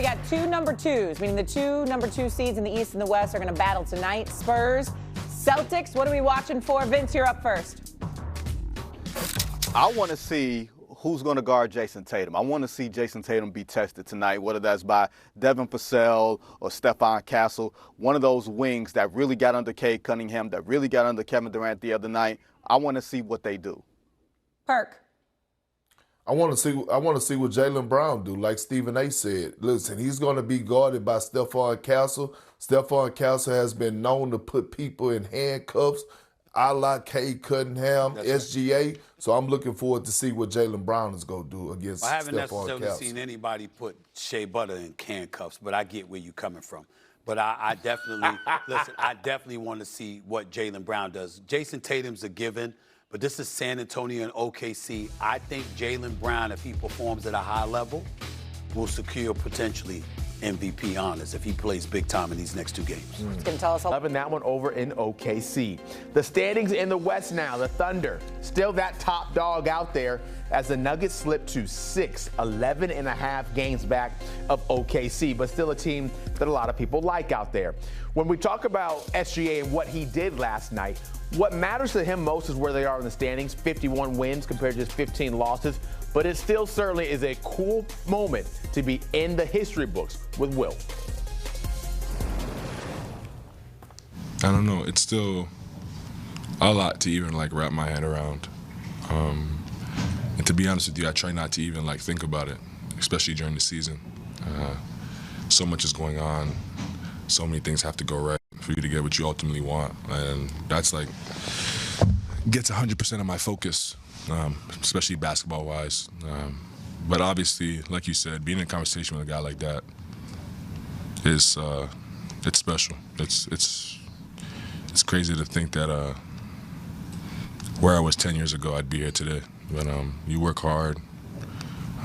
we got two number twos, meaning the two number two seeds in the East and the West are going to battle tonight. Spurs, Celtics. What are we watching for? Vince, you're up first. I want to see who's going to guard Jayson Tatum. I want to see Jayson Tatum be tested tonight, whether that's by Devin Vassell or Stephon Castle, one of those wings that really got under Cade Cunningham, that really got under Kevin Durant the other night. I want to see what they do. Perk. I want to see what Jaylen Brown do. Like Stephen A. said, listen, he's going to be guarded by Stephon Castle. Stephon Castle has been known to put people in handcuffs, a la Cade Cunningham, SGA. So I'm looking forward to see what Jaylen Brown is going to do against Stephon Castle. I haven't necessarily seen anybody put Shea Butter in handcuffs, but I get where you're coming from. But I definitely, listen, I definitely want to see what Jaylen Brown does. Jayson Tatum's a given. But this is San Antonio and OKC. I think Jaylen Brown, if he performs at a high level, will secure potentially MVP honors if he plays big time in these next two games. It's going to tell us all. Loving that one over in OKC. The standings in the West now. The Thunder, still that top dog out there as the Nuggets slip to 11.5 games back of OKC, but still a team that a lot of people like out there. When we talk about SGA and what he did last night, what matters to him most is where they are in the standings, 51 wins compared to just 15 losses. But it still certainly is a cool moment to be in the history books with Will. I don't know. It's still a lot to even wrap my head around. And to be honest with you, I try not to even think about it, especially during the season. So much is going on. So many things have to go right for you to get what you ultimately want. And that's gets 100% of my focus, especially basketball-wise. But obviously, like you said, being in a conversation with a guy like that is it's special. It's crazy to think that where I was 10 years ago, I'd be here today. But you work hard,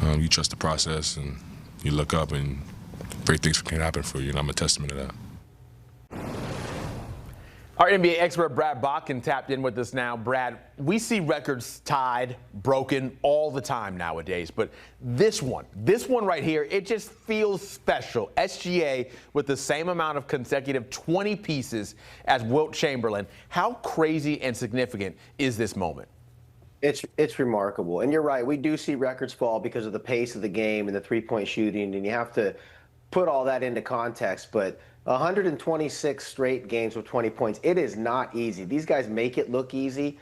you trust the process, and you look up, and great things can happen for you, and I'm a testament to that. Our NBA expert Brad Bakken tapped in with us now. Brad, we see records tied, broken all the time nowadays, but this one right here, it just feels special. SGA with the same amount of consecutive 20 pieces as Wilt Chamberlain. How crazy and significant is this moment? It's remarkable. And you're right, we do see records fall because of the pace of the game and the three-point shooting, and you have to put all that into context, but 126 straight games with 20 points. It is not easy. These guys make it look easy,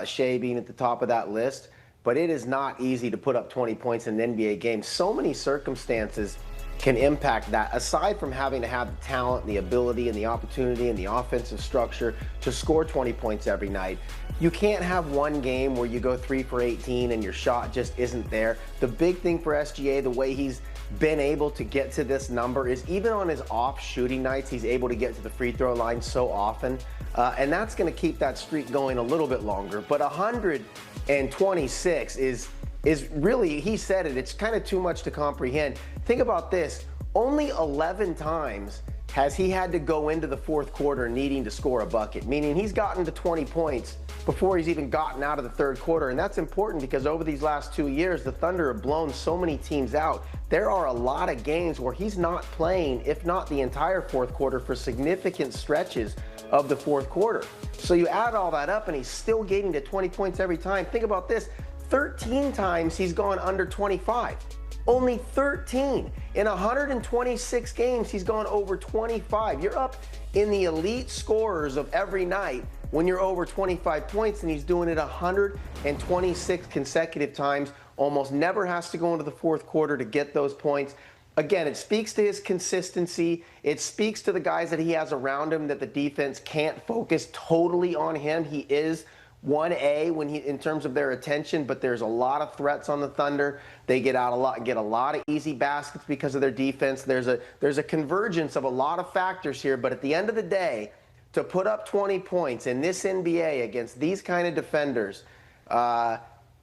Shea being at the top of that list, but it is not easy to put up 20 points in an NBA game. So many circumstances can impact that, aside from having to have the talent, the ability, and the opportunity, and the offensive structure to score 20 points every night. You can't have one game where you go 3 for 18 and your shot just isn't there. The big thing for SGA, the way he's been able to get to this number, is even on his off shooting nights, he's able to get to the free throw line so often. And that's going to keep that streak going a little bit longer. But 126 is really, he said it, it's kind of too much to comprehend. Think about this. Only 11 times has he had to go into the fourth quarter needing to score a bucket, meaning he's gotten to 20 points before he's even gotten out of the third quarter. And that's important because over these last 2 years, the Thunder have blown so many teams out. There are a lot of games where he's not playing, if not the entire fourth quarter, for significant stretches of the fourth quarter. So you add all that up and he's still getting to 20 points every time. Think about this, 13 times he's gone under 25. Only 13. In 126 games, he's gone over 25. You're up in the elite scorers of every night when you're over 25 points, and he's doing it 126 consecutive times. Almost never has to go into the fourth quarter to get those points. Again, it speaks to his consistency. It speaks to the guys that he has around him, that the defense can't focus totally on him. He is 1A in terms of their attention, but there's a lot of threats on the Thunder. They get a lot of easy baskets because of their defense. There's a convergence of a lot of factors here, but at the end of the day, to put up 20 points in this NBA against these kind of defenders,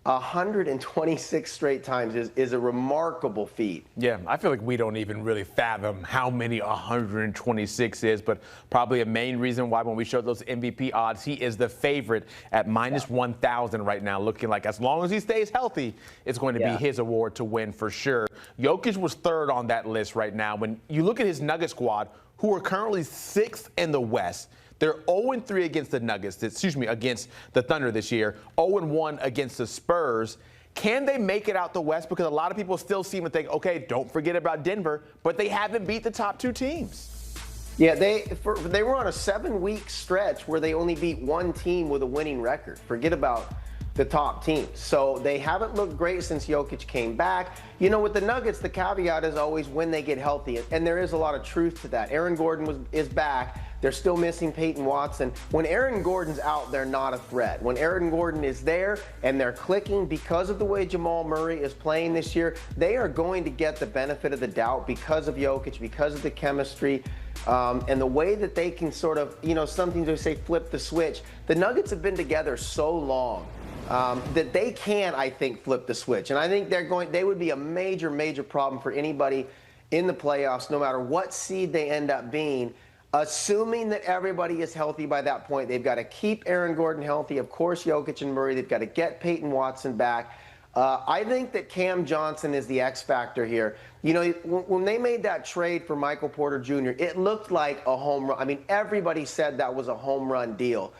126 straight times is a remarkable feat. Yeah, I feel like we don't even really fathom how many 126 is, but probably a main reason why when we showed those MVP odds, he is the favorite at minus 1,000 right now, looking like as long as he stays healthy, it's going to be his award to win for sure. Jokic was third on that list right now. When you look at his Nugget squad, who are currently 6th in the West, they're 0-3 against the Nuggets, against the Thunder this year, 0-1 against the Spurs. Can they make it out the West? Because a lot of people still seem to think, okay, don't forget about Denver, but they haven't beat the top 2 teams. Yeah, they were on a 7-week stretch where they only beat one team with a winning record. Forget about the top teams. So they haven't looked great since Jokic came back. You know, with the Nuggets, the caveat is always when they get healthy, and there is a lot of truth to that. Aaron Gordon is back. They're still missing Peyton Watson. When Aaron Gordon's out, they're not a threat. When Aaron Gordon is there and they're clicking because of the way Jamal Murray is playing this year, they are going to get the benefit of the doubt because of Jokic, because of the chemistry, and the way that they can sort of, something to say flip the switch. The Nuggets have been together so long that they can, I think, flip the switch. And I think they would be a major, major problem for anybody in the playoffs, no matter what seed they end up being. Assuming that everybody is healthy by that point, they've got to keep Aaron Gordon healthy. Of course, Jokic and Murray, they've got to get Peyton Watson back. I think that Cam Johnson is the X factor here. You know, when they made that trade for Michael Porter Jr., it looked like a home run. I mean, everybody said that was a home run deal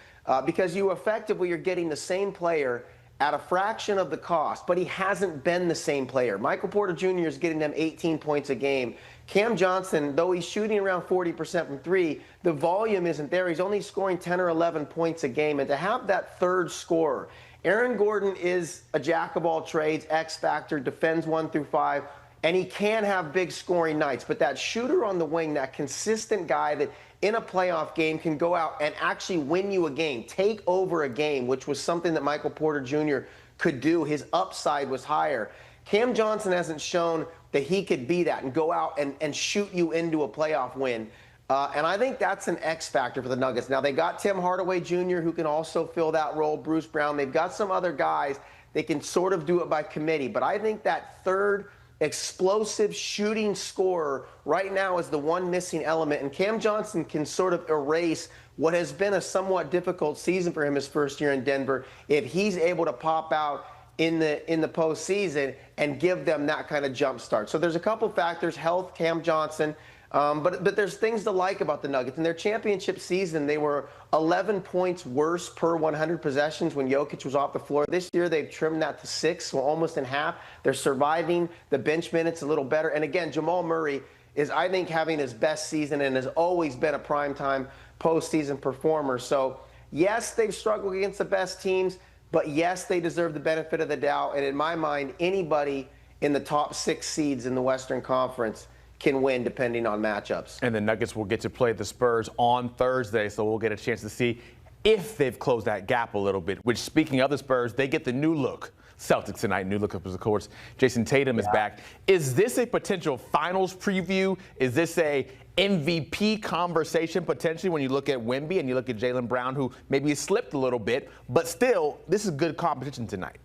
because you're getting the same player at a fraction of the cost, but he hasn't been the same player. Michael Porter Jr. is getting them 18 points a game. Cam Johnson, though he's shooting around 40% from 3, the volume isn't there. He's only scoring 10 or 11 points a game. And to have that third scorer, Aaron Gordon is a jack of all trades, X factor, defends 1 through 5, and he can have big scoring nights. But that shooter on the wing, that consistent guy that in a playoff game can go out and actually win you a game, take over a game, which was something that Michael Porter Jr. could do. His upside was higher. Cam Johnson hasn't shown that he could be that and go out and shoot you into a playoff win. And I think that's an X factor for the Nuggets. Now, they got Tim Hardaway Jr., who can also fill that role, Bruce Brown. They've got some other guys. They can sort of do it by committee. But I think that third explosive shooting scorer right now is the one missing element. And Cam Johnson can sort of erase what has been a somewhat difficult season for him his first year in Denver if he's able to pop out in the postseason and give them that kind of jump start. So there's a couple factors: health, Cam Johnson, but there's things to like about the Nuggets. In their championship season, they were 11 points worse per 100 possessions when Jokic was off the floor. This year, they've trimmed that to 6, so almost in half. They're surviving the bench minutes a little better. And again, Jamal Murray is, I think, having his best season and has always been a primetime postseason performer. So yes, they've struggled against the best teams, but yes, they deserve the benefit of the doubt. And in my mind, anybody in the top 6 seeds in the Western Conference can win depending on matchups. And the Nuggets will get to play the Spurs on Thursday, so we'll get a chance to see if they've closed that gap a little bit. Which, speaking of the Spurs, they get the new look. Celtics tonight, new look, of course. Jayson Tatum is back. Is this a potential finals preview? Is this a MVP conversation potentially when you look at Wemby and you look at Jaylen Brown, who maybe slipped a little bit, but still, this is good competition tonight?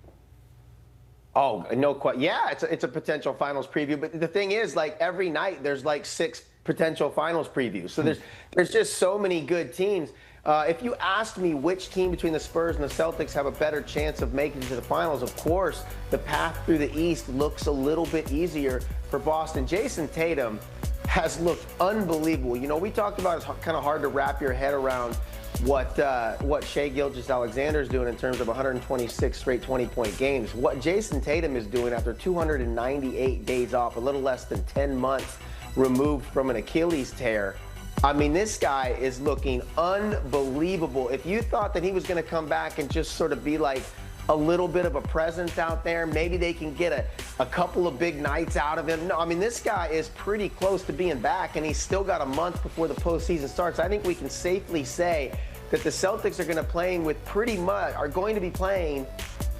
Oh, no question. Yeah, it's a potential finals preview. But the thing is, like, every night there's like 6 potential finals previews. So there's just so many good teams. If you asked me which team between the Spurs and the Celtics have a better chance of making it to the finals, of course, the path through the East looks a little bit easier for Boston. Jayson Tatum has looked unbelievable. You know, we talked about it's kind of hard to wrap your head around what Shai Gilgeous-Alexander is doing in terms of 126 straight 20-point games. What Jayson Tatum is doing after 298 days off, a little less than 10 months removed from an Achilles tear. I mean, this guy is looking unbelievable. If you thought that he was going to come back and just sort of be like a little bit of a presence out there, maybe they can get a couple of big nights out of him. No, I mean, this guy is pretty close to being back, and he's still got a month before the postseason starts. I think we can safely say that the Celtics are going to be playing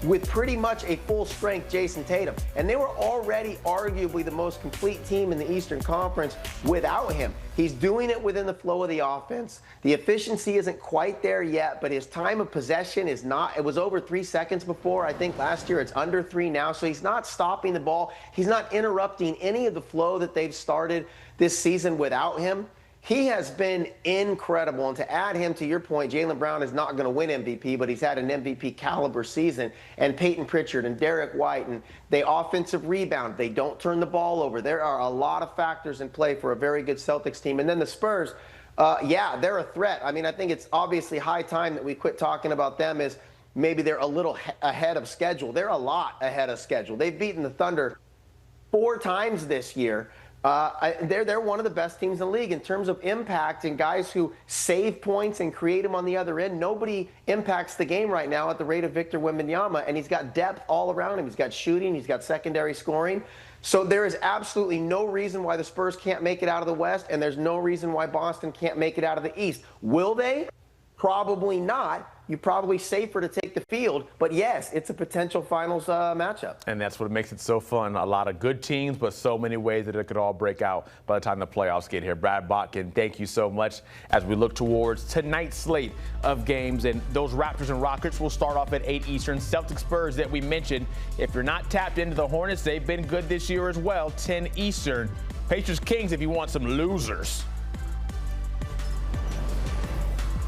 with pretty much a full-strength Jayson Tatum. And they were already arguably the most complete team in the Eastern Conference without him. He's doing it within the flow of the offense. The efficiency isn't quite there yet, but his time of possession is not. It was over 3 seconds before. I think last year it's under 3 now. So he's not stopping the ball. He's not interrupting any of the flow that they've started this season without him. He has been incredible. And to add him to your point, Jaylen Brown is not going to win MVP, but he's had an MVP caliber season. And Peyton Pritchard and Derek White, and they offensive rebound. They don't turn the ball over. There are a lot of factors in play for a very good Celtics team. And then the Spurs, yeah, they're a threat. I mean, I think it's obviously high time that we quit talking about them as maybe they're a little ahead of schedule. They're a lot ahead of schedule. They've beaten the Thunder 4 times this year. They're one of the best teams in the league in terms of impact and guys who save points and create them on the other end. Nobody impacts the game right now at the rate of Victor Wembanyama, and he's got depth all around him. He's got shooting. He's got secondary scoring. So there is absolutely no reason why the Spurs can't make it out of the West, and there's no reason why Boston can't make it out of the East. Will they? Probably not. You're probably safer to take the field. But, yes, it's a potential finals matchup. And that's what makes it so fun. A lot of good teams, but so many ways that it could all break out by the time the playoffs get here. Brad Botkin, thank you so much as we look towards tonight's slate of games. And those Raptors and Rockets will start off at 8 Eastern. Celtics Spurs that we mentioned. If you're not tapped into the Hornets, they've been good this year as well. 10 Eastern. Pacers Kings if you want some losers.